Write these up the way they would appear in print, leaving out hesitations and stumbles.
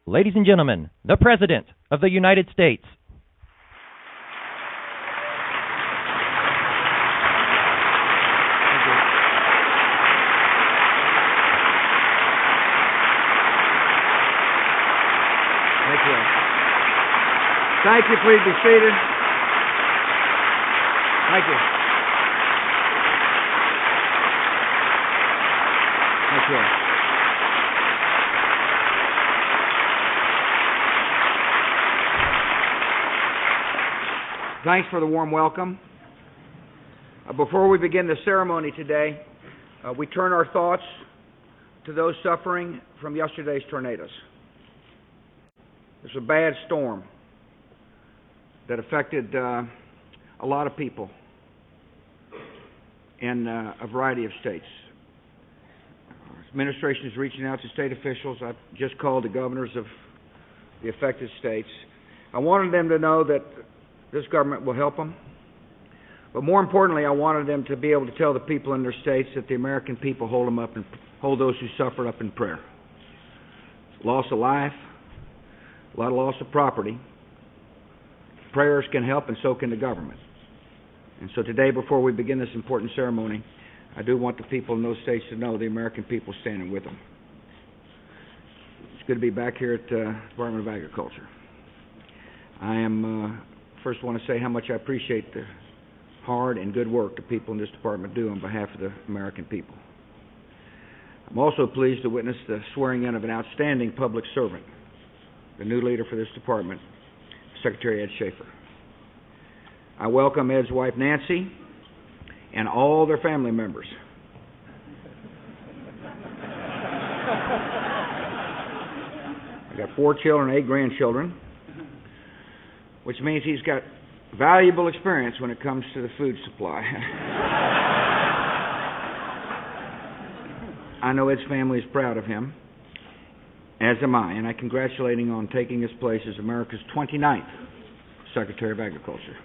Ladies and gentlemen, the President of the United States. Thank you. Thank you. Please be seated. Thank you. Thank you. Thanks for the warm welcome. Before we begin the ceremony today, we turn our thoughts to those suffering from yesterday's tornadoes. It's a bad storm that affected a lot of people in a variety of states. Our administration is reaching out to state officials. I've just called the governors of the affected states. I wanted them to know that this government will help them. But more importantly, I wanted them to be able to tell the people in their states that the American people hold them up and hold those who suffer up in prayer. Loss of life, a lot of loss of property. Prayers can help, and so can the government. And so today, before we begin this important ceremony, I do want the people in those states to know the American people standing with them. It's good to be back here at the Department of Agriculture. I am first want to say how much I appreciate the hard and good work the people in this department do on behalf of the American people. I'm also pleased to witness the swearing in of an outstanding public servant, the new leader for this department, Secretary Ed Schafer. I welcome Ed's wife Nancy and all their family members. I got 4 children, 8 grandchildren, which means he's got valuable experience when it comes to the food supply. I know Ed's family is proud of him, as am I, and I congratulate him on taking his place as America's 29th Secretary of Agriculture.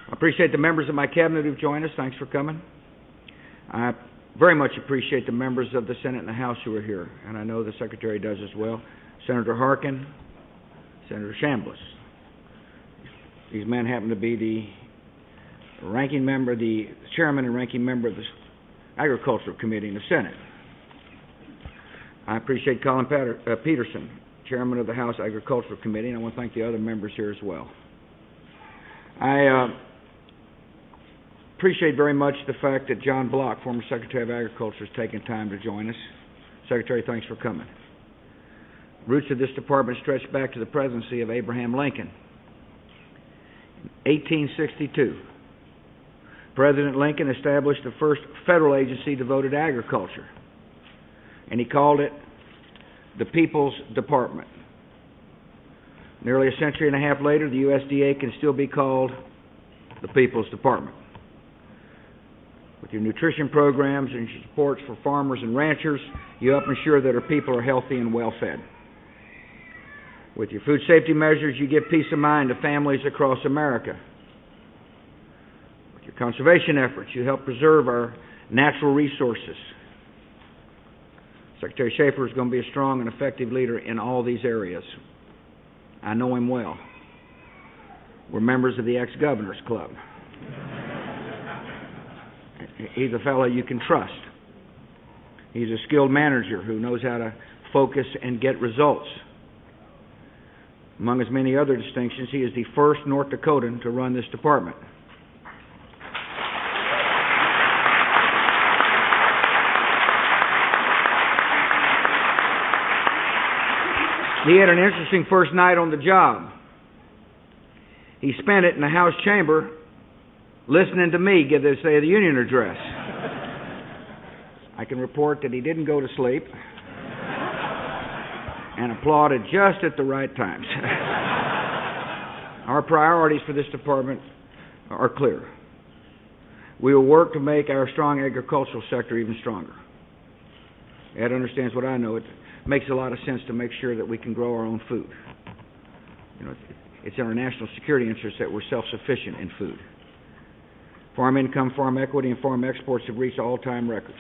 I appreciate the members of my cabinet who've joined us. Thanks for coming. I very much appreciate the members of the Senate and the House who are here, and I know the Secretary does as well. Senator Harkin, Senator Chambliss. These men happen to be the ranking member, the chairman and ranking member of the Agricultural Committee in the Senate. I appreciate Colin Peterson, chairman of the House Agricultural Committee, and I want to thank the other members here as well. I appreciate very much the fact that John Block, former Secretary of Agriculture, has taken time to join us. Secretary, thanks for coming. Roots of this department stretch back to the presidency of Abraham Lincoln. 1862, President Lincoln established the first federal agency devoted to agriculture, and he called it the People's Department. Nearly a century and a half later, the USDA can still be called the People's Department. With your nutrition programs and your supports for farmers and ranchers, you help ensure that our people are healthy and well fed. With your food safety measures, you give peace of mind to families across America. With your conservation efforts, you help preserve our natural resources. Secretary Schafer is going to be a strong and effective leader in all these areas. I know him well. We're members of the Ex-Governors Club. He's a fellow you can trust. He's a skilled manager who knows how to focus and get results. Among his many other distinctions, he is the first North Dakotan to run this department. He had an interesting first night on the job. He spent it in the House chamber listening to me give the State of the Union address. I can report that he didn't go to sleep and applauded just at the right times. Our priorities for this department are clear. We will work to make our strong agricultural sector even stronger. Ed understands what I know. It makes a lot of sense to make sure that we can grow our own food. You know, it's in our national security interest that we're self-sufficient in food. Farm income, farm equity, and farm exports have reached all-time records.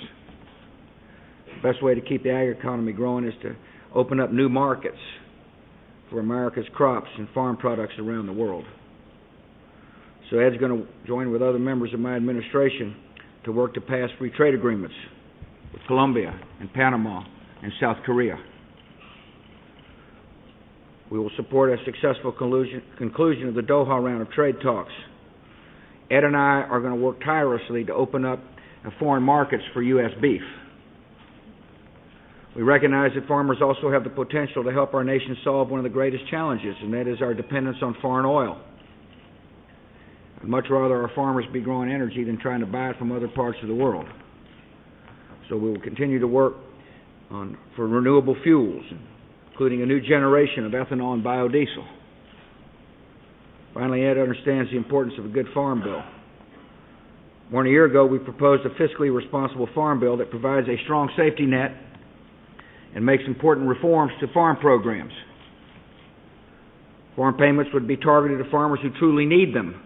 The best way to keep the ag economy growing is to open up new markets for America's crops and farm products around the world. So Ed's going to join with other members of my administration to work to pass free trade agreements with Colombia and Panama and South Korea. We will support a successful conclusion of the Doha round of trade talks. Ed and I are going to work tirelessly to open up foreign markets for U.S. beef. We recognize that farmers also have the potential to help our nation solve one of the greatest challenges, and that is our dependence on foreign oil. I'd much rather our farmers be growing energy than trying to buy it from other parts of the world. So we will continue to work for renewable fuels, including a new generation of ethanol and biodiesel. Finally, Ed understands the importance of a good farm bill. More than a year ago, we proposed a fiscally responsible farm bill that provides a strong safety net and makes important reforms to farm programs. Farm payments would be targeted to farmers who truly need them,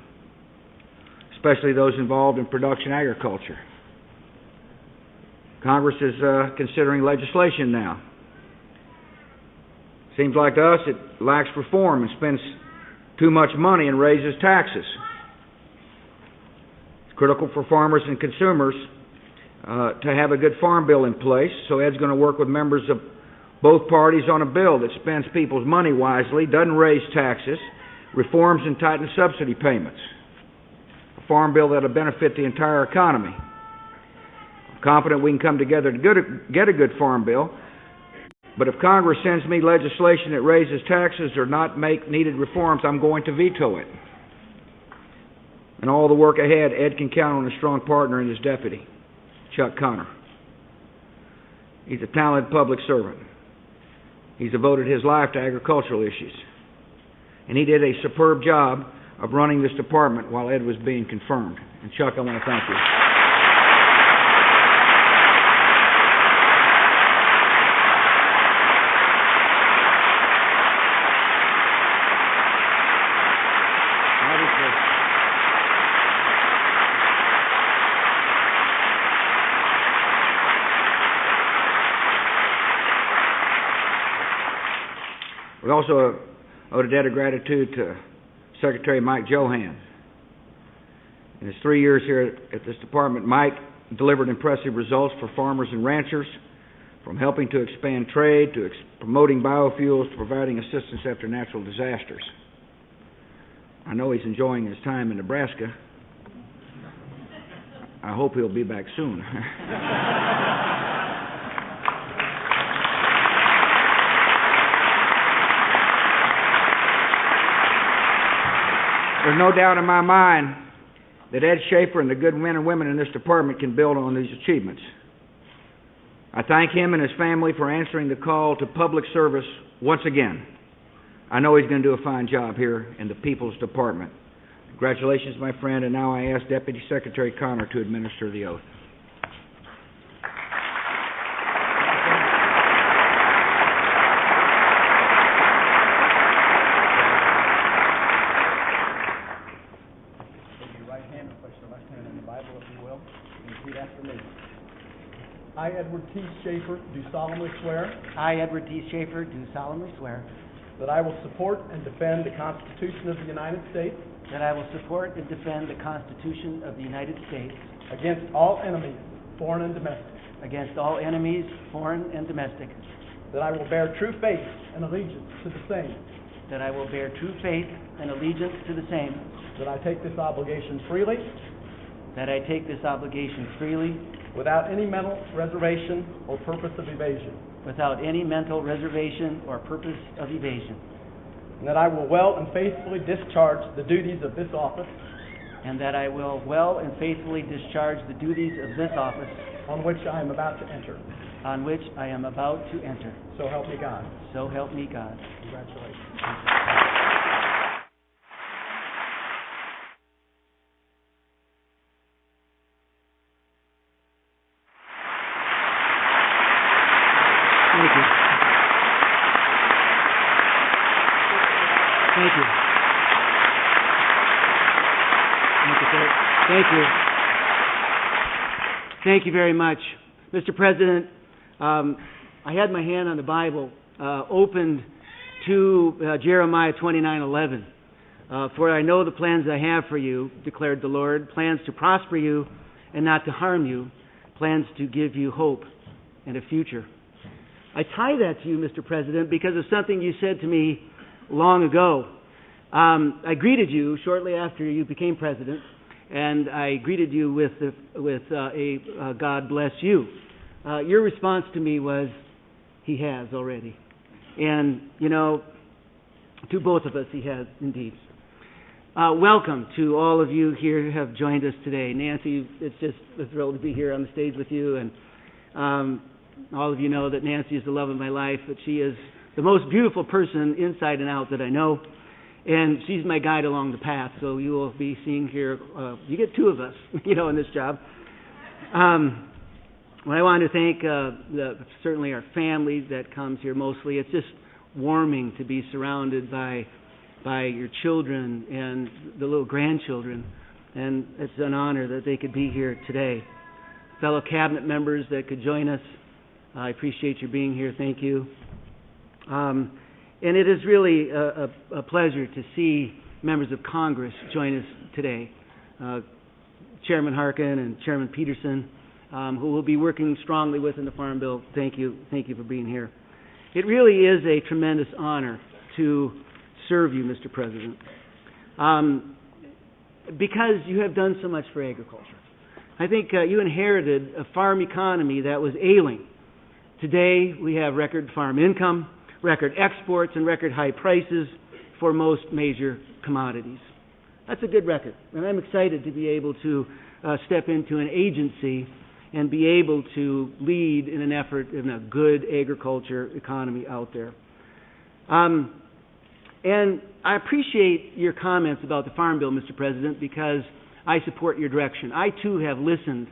especially those involved in production agriculture. Congress is considering legislation now. Seems like to us it lacks reform and spends too much money and raises taxes. It's critical for farmers and consumers to have a good farm bill in place, so Ed's going to work with members of both parties on a bill that spends people's money wisely, doesn't raise taxes, reforms and tightens subsidy payments. A farm bill that will benefit the entire economy. I'm confident we can come together to get a good farm bill, but if Congress sends me legislation that raises taxes or not make needed reforms, I'm going to veto it. And all the work ahead, Ed can count on a strong partner in his deputy, Chuck Connor. He's a talented public servant. He's devoted his life to agricultural issues. And he did a superb job of running this department while Ed was being confirmed. And Chuck, I want to thank you. We also owe a debt of gratitude to Secretary Mike Johann. In his 3 years here at this department, Mike delivered impressive results for farmers and ranchers, from helping to expand trade, to promoting biofuels, to providing assistance after natural disasters. I know he's enjoying his time in Nebraska. I hope he'll be back soon. There's no doubt in my mind that Ed Schafer and the good men and women in this department can build on these achievements. I thank him and his family for answering the call to public service once again. I know he's going to do a fine job here in the People's Department. Congratulations, my friend, and now I ask Deputy Secretary Connor to administer the oath. I, Edward T. Schafer, do solemnly swear. I, Edward T. Schafer, do solemnly swear. That I will support and defend the Constitution of the United States. That I will support and defend the Constitution of the United States. Against all enemies, foreign and domestic. Against all enemies, foreign and domestic. That I will bear true faith and allegiance to the same. That I will bear true faith and allegiance to the same. That I take this obligation freely. That I take this obligation freely. Without any mental reservation or purpose of evasion. Without any mental reservation or purpose of evasion. And that I will well and faithfully discharge the duties of this office. And that I will well and faithfully discharge the duties of this office. On which I am about to enter. On which I am about to enter. So help me God. So help me God. Congratulations. Thank you. Thank you. Thank you, sir. Thank you. Thank you very much. Mr. President, I had my hand on the Bible opened to Jeremiah 29:11. For I know the plans I have for you, declared the Lord, plans to prosper you and not to harm you, plans to give you hope and a future. I tie that to you, Mr. President, because of something you said to me long ago. I greeted you shortly after you became president, and I greeted you with a God bless you. Your response to me was, He has already. And, you know, to both of us, He has indeed. Welcome to all of you here who have joined us today. Nancy, it's just a thrill to be here on the stage with you, and all of you know that Nancy is the love of my life, but she is the most beautiful person inside and out that I know, and she's my guide along the path, so you will be seeing here, you get two of us, you know, in this job. Well, I want to thank certainly our family that comes here mostly. It's just warming to be surrounded by your children and the little grandchildren, and it's an honor that they could be here today. Fellow cabinet members that could join us, I appreciate your being here. Thank you. And it is really a pleasure to see members of Congress join us today. Chairman Harkin and Chairman Peterson, who we'll be working strongly with in the Farm Bill. Thank you for being here. It really is a tremendous honor to serve you, Mr. President, because you have done so much for agriculture. I think you inherited a farm economy that was ailing. Today, we have record farm income, record exports, and record high prices for most major commodities. That's a good record, and I'm excited to be able to step into an agency and be able to lead in an effort in a good agriculture economy out there. And I appreciate your comments about the Farm Bill, Mr. President, because I support your direction. I, too, have listened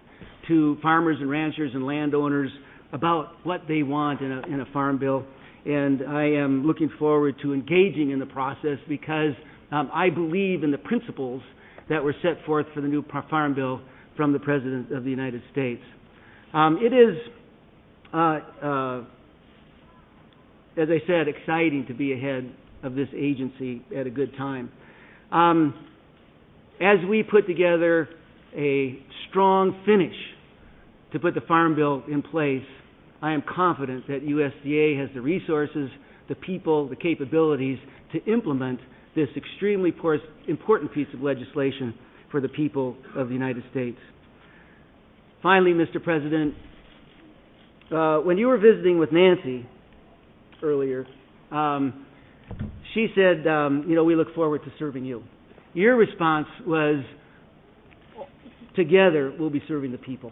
to farmers and ranchers and landowners about what they want in a Farm Bill, and I am looking forward to engaging in the process because I believe in the principles that were set forth for the new Farm Bill from the President of the United States. It is, as I said, exciting to be ahead of this agency at a good time. As we put together a strong finish to put the Farm Bill in place, I am confident that USDA has the resources, the people, the capabilities to implement this extremely important piece of legislation for the people of the United States. Finally, Mr. President, when you were visiting with Nancy earlier, she said, we look forward to serving you. Your response was, together we'll be serving the people.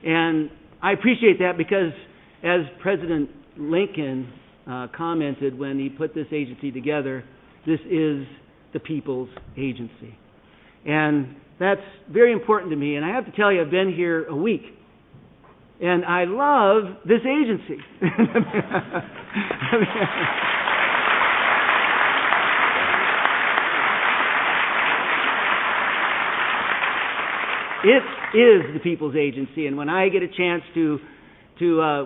And I appreciate that because as President Lincoln commented when he put this agency together, this is the people's agency. And that's very important to me. And I have to tell you, I've been here a week. And I love this agency. It is the people's agency, and when I get a chance to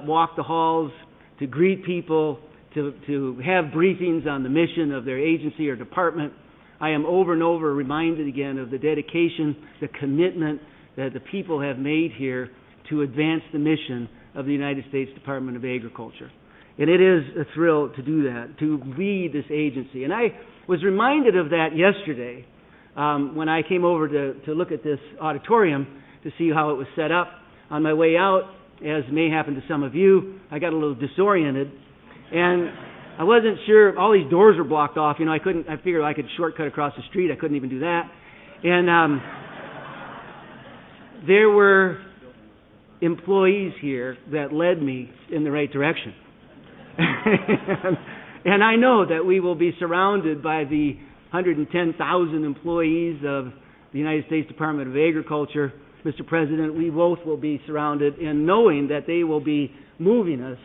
walk the halls, to greet people, to have briefings on the mission of their agency or department, I am over and over reminded again of the dedication, the commitment that the people have made here to advance the mission of the United States Department of Agriculture. And it is a thrill to do that, to lead this agency. And I was reminded of that yesterday when I came over to look at this auditorium to see how it was set up. On my way out, as may happen to some of you, I got a little disoriented, and I wasn't sure. All these doors were blocked off. I figured I could shortcut across the street. I couldn't even do that. And there were employees here that led me in the right direction. And I know that we will be surrounded by the 110,000 employees of the United States Department of Agriculture. Mr. President, we both will be surrounded in knowing that they will be moving us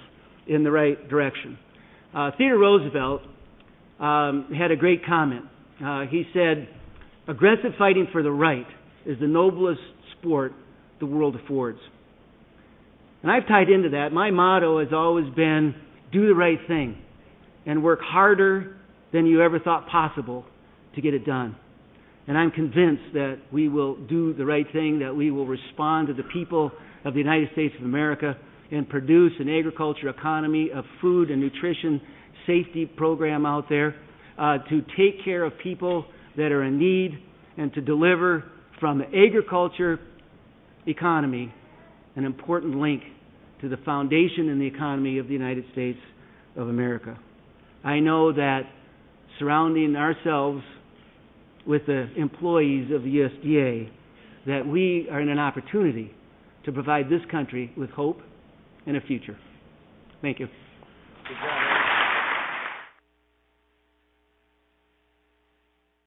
in the right direction. Theodore Roosevelt had a great comment. He said, "Aggressive fighting for the right is the noblest sport the world affords." And I've tied into that. My motto has always been, do the right thing and work harder than you ever thought possible to get it done. And I'm convinced that we will do the right thing, that we will respond to the people of the United States of America and produce an agriculture economy, a food and nutrition safety program out there to take care of people that are in need and to deliver from the agriculture economy an important link to the foundation and the economy of the United States of America. I know that surrounding ourselves with the employees of the USDA, that we are in an opportunity to provide this country with hope and a future. Thank you. Good job.